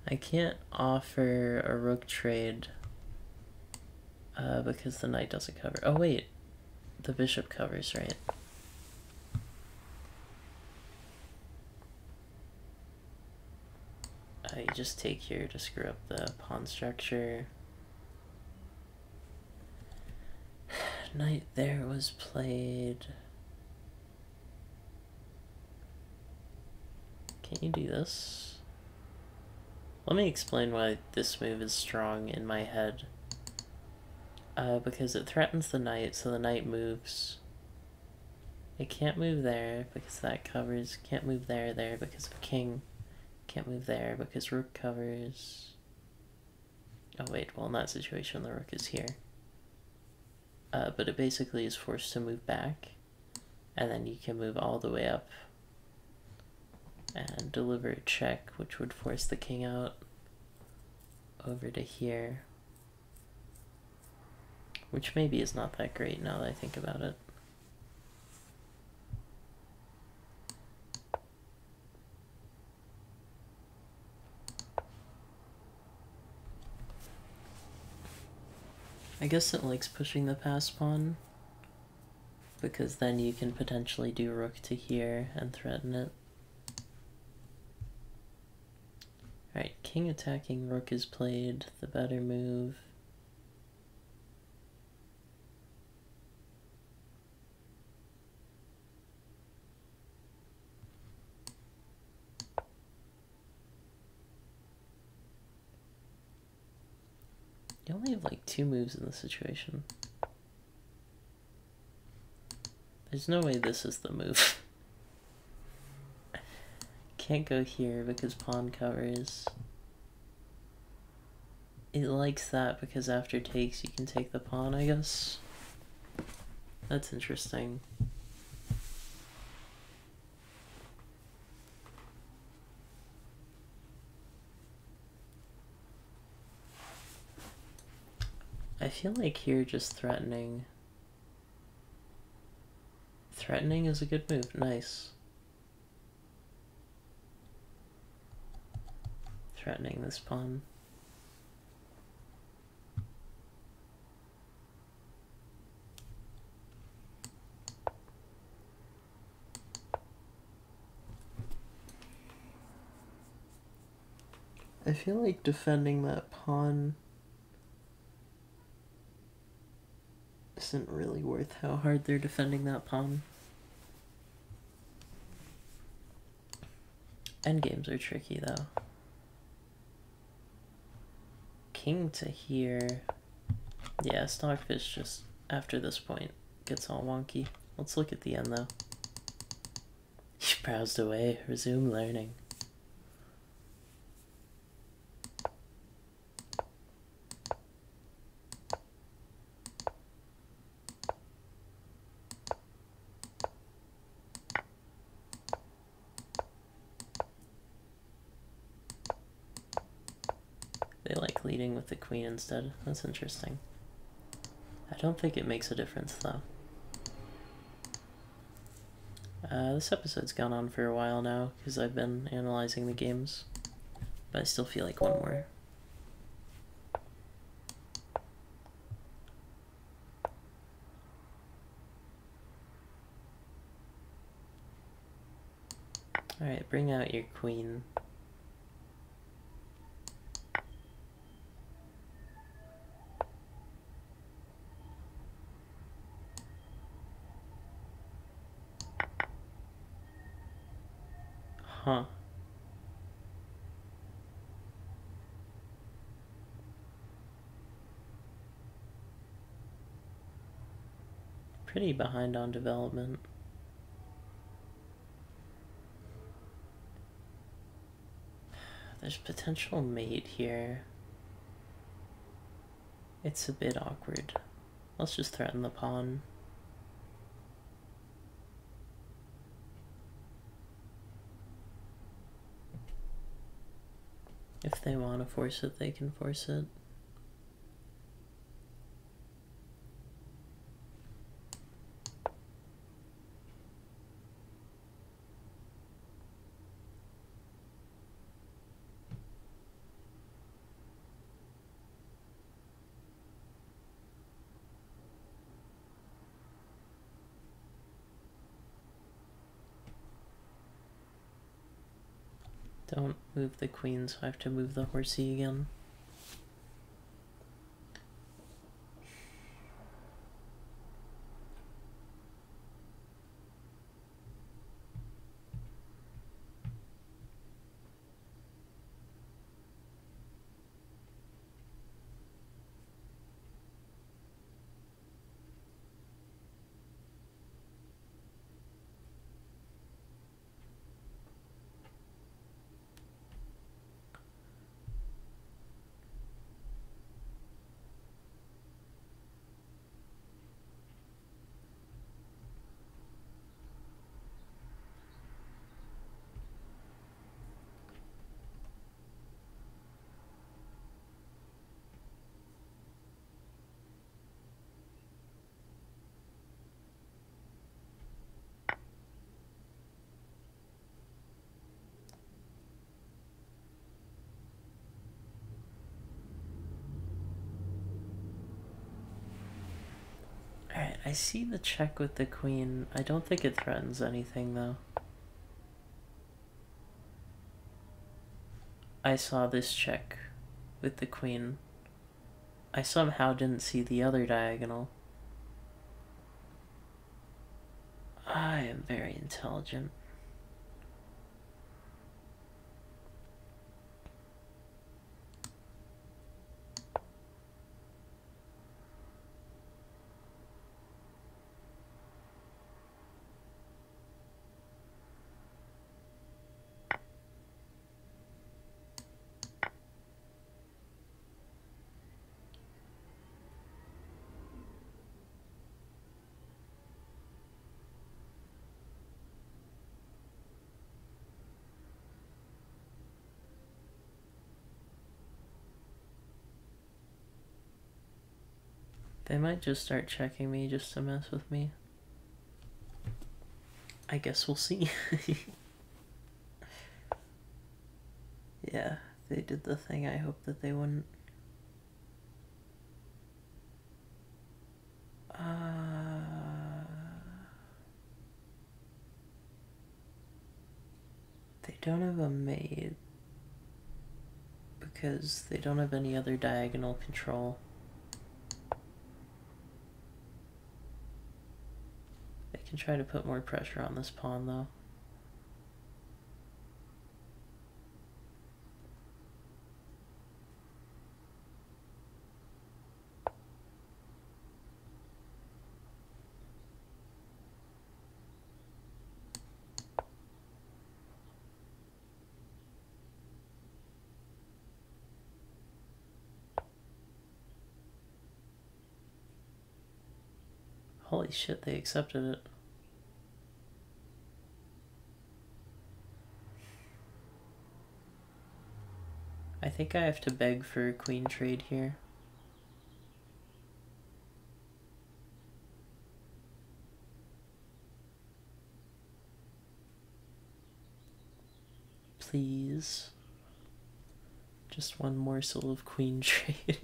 I can't offer a rook trade because the knight doesn't cover. Oh wait, the bishop covers, right? you just take here to screw up the pawn structure. Knight there was played. Can you do this? Let me explain why this move is strong in my head. Because it threatens the knight, so the knight moves. It can't move there because that covers. Can't move there because of king. Can't move there because rook covers. Oh wait, well in that situation the rook is here. But it basically is forced to move back. And then you can move all the way up and deliver a check, which would force the king out over to here. Which maybe is not that great now that I think about it. I guess it likes pushing the pass pawn, because then you can potentially do rook to here and threaten it. Alright, king attacking rook is played, the better move. You only have like 2 moves in this situation. There's no way this is the move. Can't go here because pawn covers. It likes that because after takes you can take the pawn, I guess. That's interesting. I feel like here just threatening. Threatening is a good move, nice. Threatening this pawn. I feel like defending that pawn isn't really worth how hard they're defending that pawn. Endgames are tricky though. King to here. Yeah, Stockfish just after this point gets all wonky. Let's look at the end though. You browsed away, resume learning. They like leading with the queen instead. That's interesting. I don't think it makes a difference though. This episode's gone on for a while now because I've been analyzing the games, but I still feel like one more. Alright, bring out your queen. Huh. Pretty behind on development. There's potential mate here. It's a bit awkward. Let's just threaten the pawn. If they want to force it, they can force it. Don't move the queen, so I have to move the horsey again. Alright, I see the check with the queen. I don't think it threatens anything, though. I saw this check with the queen. I somehow didn't see the other diagonal. I am very intelligent. They might just start checking me just to mess with me. I guess we'll see. Yeah, they did the thing I hoped that they wouldn't. They don't have a mate because they don't have any other diagonal control. They can try to put more pressure on this pawn, though. Holy shit, they accepted it. I think I have to beg for a queen trade here. Please. Just one morsel of queen trade.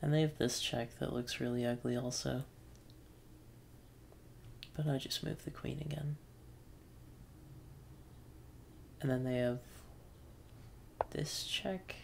And they have this check that looks really ugly also. But I just move the queen again. And then they have this check.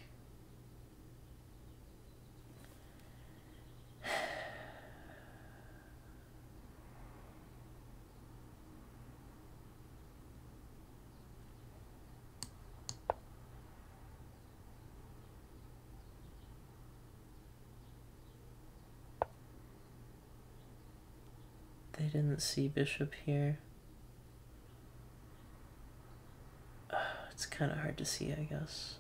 They didn't see bishop here. It's kind of hard to see, I guess.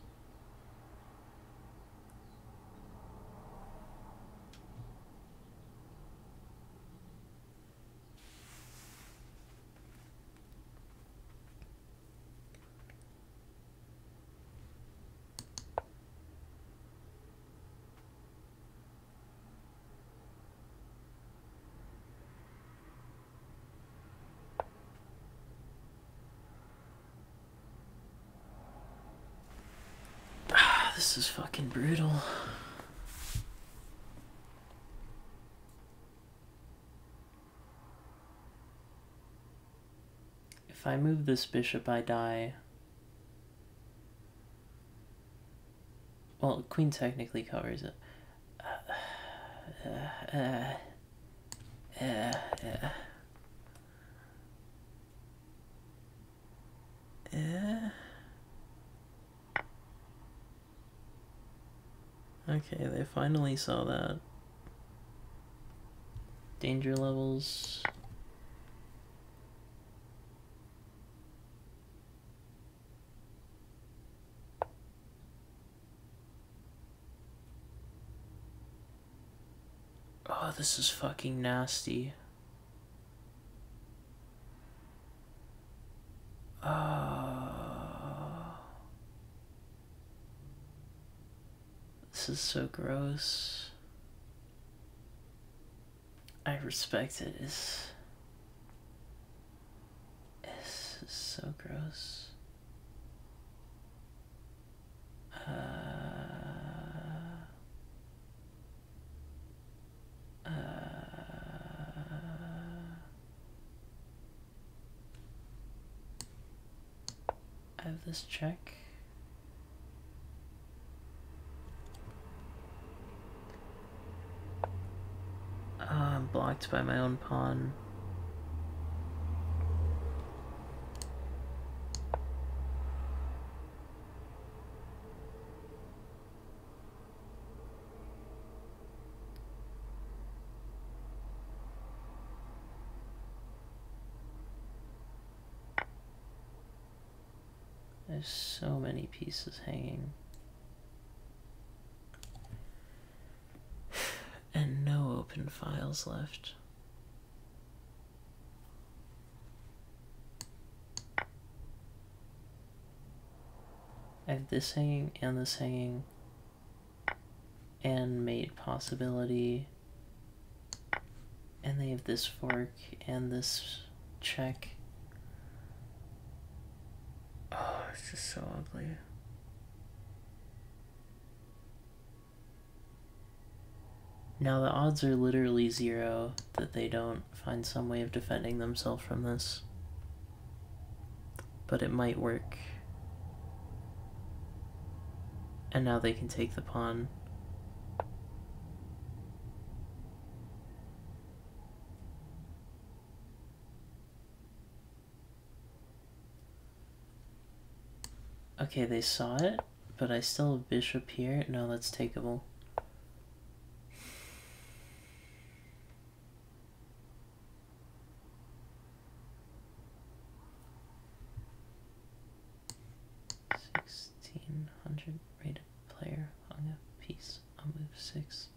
This is fucking brutal. If If I move this bishop, I die. Well, queen technically covers it. Okay, they finally saw that. Danger levels. Oh, this is fucking nasty. This is so gross. I respect it. This is so gross. I have this check. I'm blocked by my own pawn. There's so many pieces hanging. And no open files left. I have this hanging and this hanging. And mate possibility. And they have this fork and this check. Oh, it's just so ugly. Now the odds are literally 0 that they don't find some way of defending themselves from this. But it might work. And now they can take the pawn. Okay, they saw it, but I still have bishop here. No, that's takeable. Rated player hung a piece on move 6.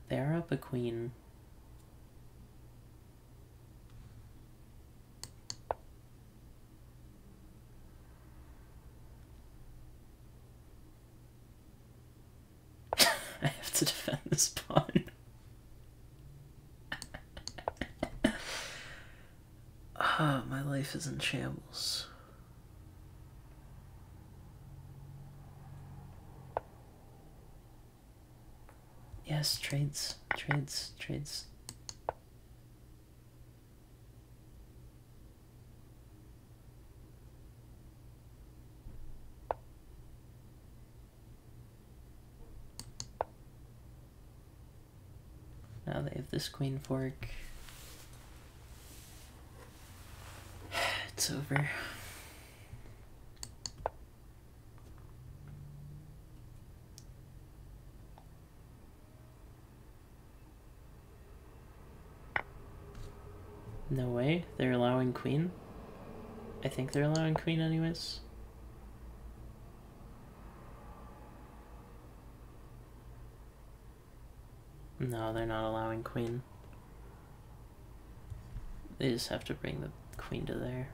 They are up a queen. I have to defend this pawn. My life is in shambles. Yes, trades. Now they have this queen fork. It's over. No way, they're allowing queen? I think they're allowing queen anyways. No, they're not allowing queen. They just have to bring the queen to there.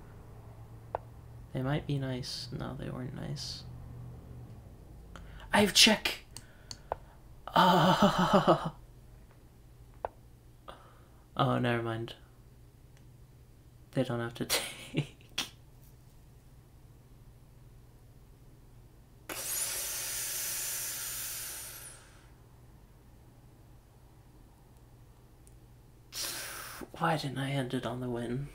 They might be nice. No, they weren't nice. I have check! Oh, oh, never mind. They don't have to take. Why didn't I end it on the win?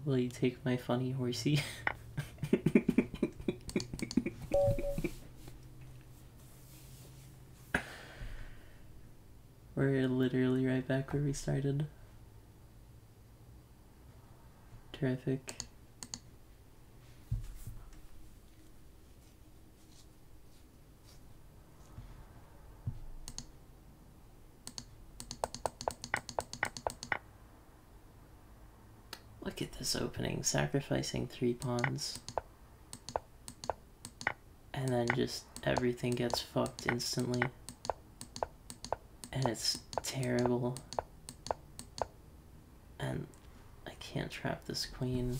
Will you take my funny horsey? We're literally right back where we started. Terrific. Look at this opening, sacrificing 3 pawns. And then just everything gets fucked instantly. And it's terrible. And I can't trap this queen.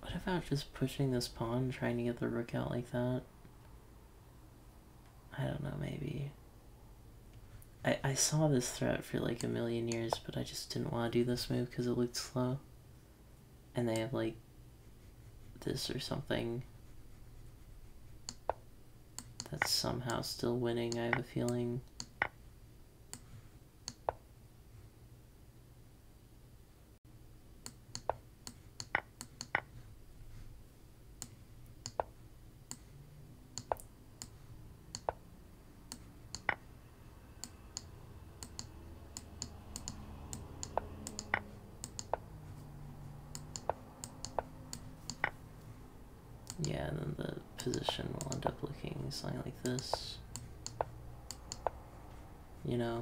What about just pushing this pawn, trying to get the rook out like that? I don't know, maybe. I saw this threat for like a million years, but I just didn't want to do this move because it looked slow. And they have like this or something that's somehow still winning, I have a feeling. Yeah, and then the position will end up looking something like this. You know?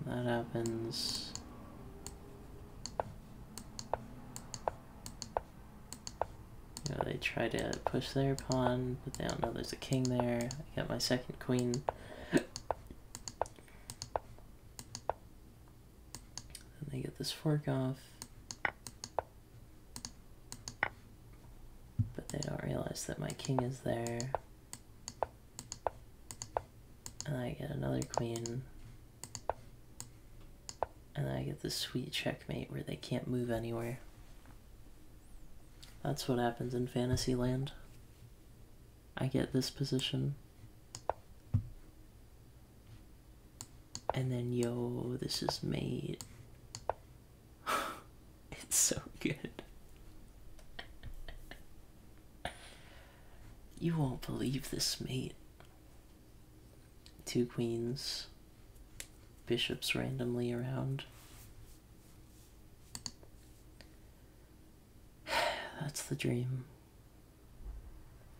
When that happens... You know, they try to push their pawn, but they don't know there's a king there. I got my second queen. Then they get this fork off. But they don't realize that my king is there. And I get another queen. And then I get this sweet checkmate where they can't move anywhere. That's what happens in Fantasyland. I get this position. And then, yo, this is mate. It's so good. You won't believe this mate. 2 queens. Bishops randomly around. That's the dream.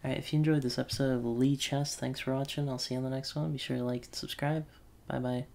Alright, if you enjoyed this episode of Lichess, thanks for watching. I'll see you on the next one. Be sure to like and subscribe. Bye bye.